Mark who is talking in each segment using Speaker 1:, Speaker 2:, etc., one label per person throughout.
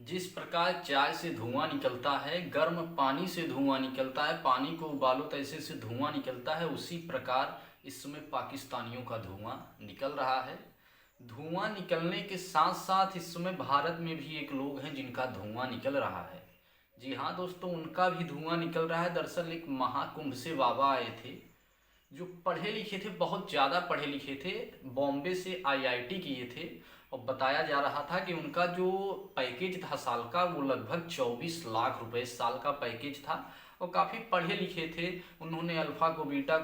Speaker 1: जिस प्रकार चाय से धुआं निकलता है, गर्म पानी से धुआं निकलता है, पानी को उबालो तो ऐसे से धुआं निकलता है, उसी प्रकार इस समय पाकिस्तानियों का धुआं निकल रहा है। धुआं निकलने के साथ साथ इस समय भारत में भी एक लोग हैं जिनका धुआं निकल रहा है। जी हाँ दोस्तों, उनका भी धुआं निकल रहा है। दरअसल एक महाकुंभ से बाबा आए थे जो पढ़े लिखे थे, बहुत ज़्यादा पढ़े लिखे थे, बॉम्बे से आईआईटी किए थे। और बताया जा रहा था कि उनका जो पैकेज था साल का, वो लगभग 24 लाख रुपए साल का पैकेज था। और काफ़ी पढ़े लिखे थे। उन्होंने अल्फा को बीटा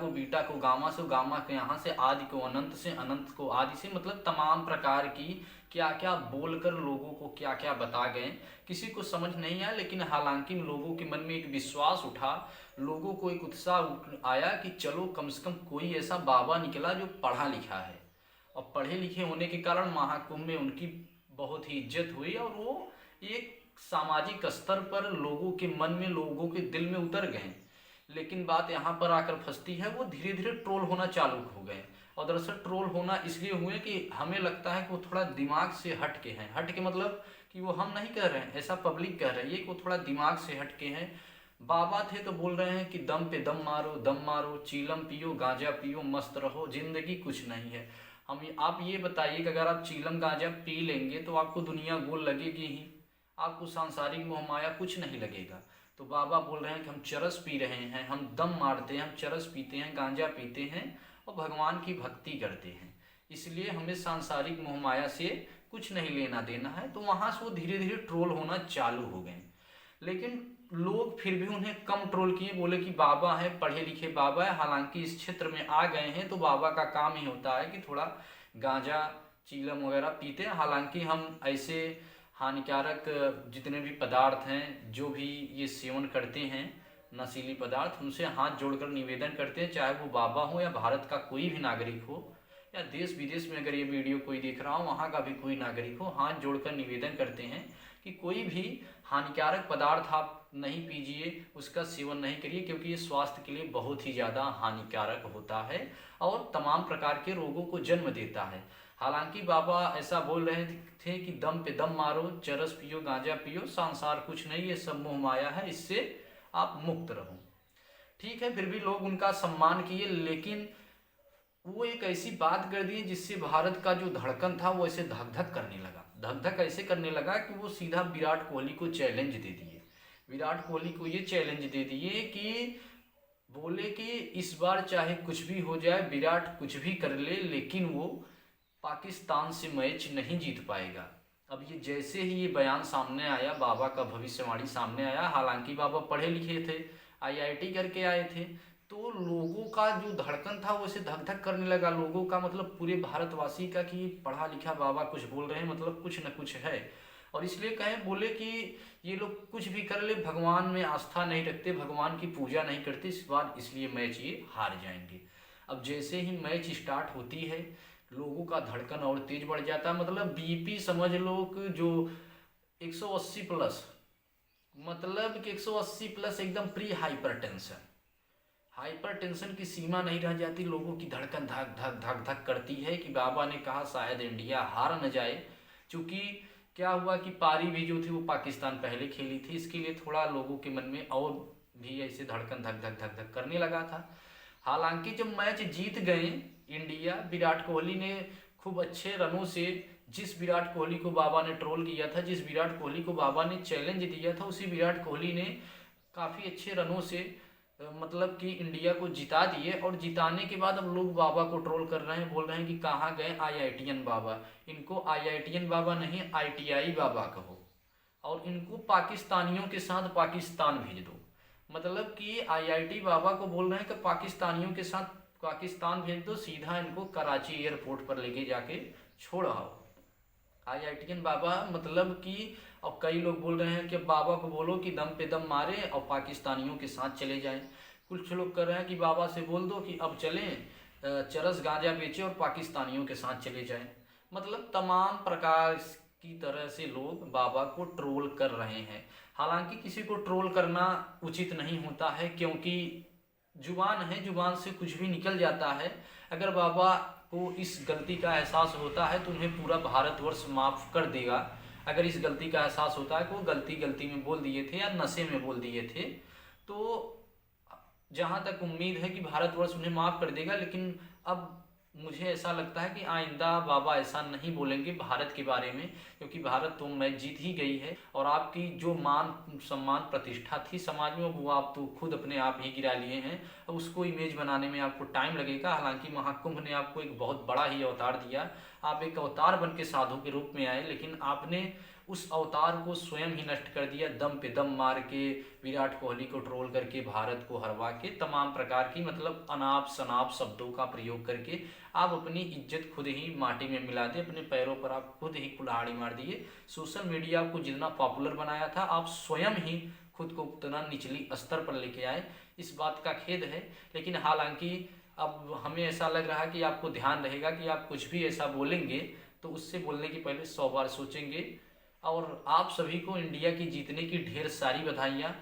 Speaker 1: को गामा से, गामा के यहाँ से आदि को अनंत से, अनंत को आदि से, मतलब तमाम प्रकार की क्या क्या बोलकर लोगों को क्या क्या बता गए। किसी को समझ नहीं आया, लेकिन हालांकि लोगों के मन में एक विश्वास उठा, लोगों को एक उत्साह आया कि चलो कम से कम कोई ऐसा बाबा निकला जो पढ़ा लिखा है। और पढ़े लिखे होने के कारण महाकुंभ में उनकी बहुत ही इज्जत हुई और वो एक सामाजिक स्तर पर लोगों के मन में, लोगों के दिल में उतर गए। लेकिन बात यहाँ पर आकर फंसती है, वो धीरे धीरे ट्रोल होना चालू हो गए। और दरअसल ट्रोल होना इसलिए हुए कि हमें लगता है कि वो थोड़ा दिमाग से हट के हैं। हट के मतलब कि वो हम नहीं कह रहे हैं, ऐसा पब्लिक कह रही है कि वो थोड़ा दिमाग से हट के हैं। बाबा थे तो बोल रहे हैं कि दम पे दम मारो, चीलम पियो, गांजा पियो, मस्त रहो, जिंदगी कुछ नहीं है। आप ये बताइए कि अगर आप चीलम गांजा पी लेंगे तो आपको दुनिया गोल लगेगी ही, आपको सांसारिक मोह माया कुछ नहीं लगेगा। तो बाबा बोल रहे हैं कि हम चरस पी रहे हैं, हम दम मारते हैं, हम चरस पीते हैं, गांजा पीते हैं और भगवान की भक्ति करते हैं, इसलिए हमें सांसारिक मोह माया से कुछ नहीं लेना देना है। तो वहाँ से वो धीरे धीरे ट्रोल होना चालू हो गए। लेकिन लोग फिर भी उन्हें कम ट्रोल किए, बोले कि बाबा है, पढ़े लिखे बाबा है, हालांकि इस क्षेत्र में आ गए हैं तो बाबा का काम ही होता है कि थोड़ा गांजा चीलम वगैरह पीते हैं। हालांकि हम ऐसे हानिकारक जितने भी पदार्थ हैं, जो भी ये सेवन करते हैं नशीली पदार्थ, उनसे हाथ जोड़कर निवेदन करते हैं, चाहे वो बाबा हो या भारत का कोई भी नागरिक हो, या देश विदेश में अगर ये वीडियो कोई देख रहा हो वहाँ का भी कोई नागरिक हो, हाथ जोड़कर निवेदन करते हैं कि कोई भी हानिकारक पदार्थ आप नहीं पीजिए, उसका सेवन नहीं करिए, क्योंकि ये स्वास्थ्य के लिए बहुत ही ज़्यादा हानिकारक होता है और तमाम प्रकार के रोगों को जन्म देता है। हालांकि बाबा ऐसा बोल रहे थे कि दम पे दम मारो, चरस पियो, गांजा पियो, संसार कुछ नहीं, ये सब मोह माया है, इससे आप मुक्त रहो। ठीक है, फिर भी लोग उनका सम्मान किए, लेकिन वो एक ऐसी बात कर दी जिससे भारत का जो धड़कन था वो ऐसे धक धक करने लगा। धक धक ऐसे करने लगा कि वो सीधा विराट कोहली को चैलेंज दे दिए। विराट कोहली को ये चैलेंज दे दिए कि बोले कि इस बार चाहे कुछ भी हो जाए, विराट कुछ भी कर ले, लेकिन वो पाकिस्तान से मैच नहीं जीत पाएगा। अब ये जैसे ही ये बयान सामने आया, बाबा का भविष्यवाणी सामने आया, हालांकि बाबा पढ़े लिखे थे, आईआईटी करके आए थे, तो लोगों का जो धड़कन था वो ऐसे धक धक करने लगा। लोगों का मतलब पूरे भारतवासी का कि पढ़ा लिखा बाबा कुछ बोल रहे हैं, मतलब कुछ न कुछ है। और इसलिए कहें, बोले कि ये लोग कुछ भी कर ले, भगवान में आस्था नहीं रखते, भगवान की पूजा नहीं करते, इस बार इसलिए मैच ये हार जाएंगे। अब जैसे ही मैच स्टार्ट होती है, लोगों का धड़कन और तेज बढ़ जाता है। मतलब बीपी समझ लो कि जो 180 प्लस, मतलब कि 180 प्लस, एकदम प्री हाइपरटेंशन। हाइपरटेंशन की सीमा नहीं रह जाती, लोगों की धड़कन धक धक धक धक करती है कि बाबा ने कहा शायद इंडिया हार न जाए। चूँकि क्या हुआ कि पारी भी जो थी वो पाकिस्तान पहले खेली थी, इसके लिए थोड़ा लोगों के मन में और भी ऐसे धड़कन धक धक धक धक करने लगा था। हालांकि जब मैच जीत गए इंडिया, विराट कोहली ने खूब अच्छे रनों से, जिस विराट कोहली को बाबा ने ट्रोल किया था, जिस विराट कोहली को बाबा ने चैलेंज दिया था, उसी विराट कोहली ने काफ़ी अच्छे रनों से मतलब कि इंडिया को जिता दिए। और जिताने के बाद अब लोग बाबा को ट्रोल कर रहे हैं, बोल रहे हैं कि कहाँ गए आईआईटीएन बाबा, इनको आईआईटीएन बाबा नहीं आईटीआई बाबा कहो, और इनको पाकिस्तानियों के साथ पाकिस्तान भेज दो। मतलब कि आईआईटी बाबा को बोल रहे हैं कि पाकिस्तानियों के साथ पाकिस्तान भेज दो, सीधा इनको कराची एयरपोर्ट पर लेके जाके छोड़ आओ। आईआईटीएन बाबा मतलब कि, और कई लोग बोल रहे हैं कि बाबा को बोलो कि दम पे दम मारे और पाकिस्तानियों के साथ चले जाएं। कुछ लोग कर रहे हैं कि बाबा से बोल दो कि अब चलें, चरस गांजा बेचे और पाकिस्तानियों के साथ चले जाएं। मतलब तमाम प्रकार की तरह से लोग बाबा को ट्रोल कर रहे हैं। हालांकि किसी को ट्रोल करना उचित नहीं होता है, क्योंकि जुबान है, जुबान से कुछ भी निकल जाता है। अगर बाबा को इस गलती का एहसास होता है तो उन्हें पूरा भारतवर्ष माफ़ कर देगा। अगर इस गलती का एहसास होता है कि वो गलती में बोल दिए थे या नशे में बोल दिए थे, तो जहाँ तक उम्मीद है कि भारतवर्ष उन्हें माफ़ कर देगा। लेकिन अब मुझे ऐसा लगता है कि आइंदा बाबा ऐसा नहीं बोलेंगे भारत के बारे में, क्योंकि भारत तो मैच जीत ही गई है और आपकी जो मान सम्मान प्रतिष्ठा थी समाज में वो आप तो खुद अपने आप ही गिरा लिए हैं। अब उसको इमेज बनाने में आपको टाइम लगेगा। हालांकि महाकुंभ ने आपको एक बहुत बड़ा ही अवतार दिया, आप एक अवतार बन के साधु के रूप में आए, लेकिन आपने उस अवतार को स्वयं ही नष्ट कर दिया। दम पे दम मार के, विराट कोहली को ट्रोल करके, भारत को हरवा के, तमाम प्रकार की मतलब अनाप शनाप शब्दों का प्रयोग करके आप अपनी इज्जत खुद ही माटी में मिला दिए, अपने पैरों पर आप खुद ही कुल्हाड़ी मार दिए। सोशल मीडिया आपको जितना पॉपुलर बनाया था, आप स्वयं ही खुद को उतना निचली स्तर पर लेके आए। इस बात का खेद है। लेकिन हालांकि अब हमें ऐसा लग रहा है कि आपको ध्यान रहेगा कि आप कुछ भी ऐसा बोलेंगे तो उससे बोलने के पहले 100 बार सोचेंगे। और आप सभी को इंडिया की जीतने की ढेर सारी बधाइयाँ।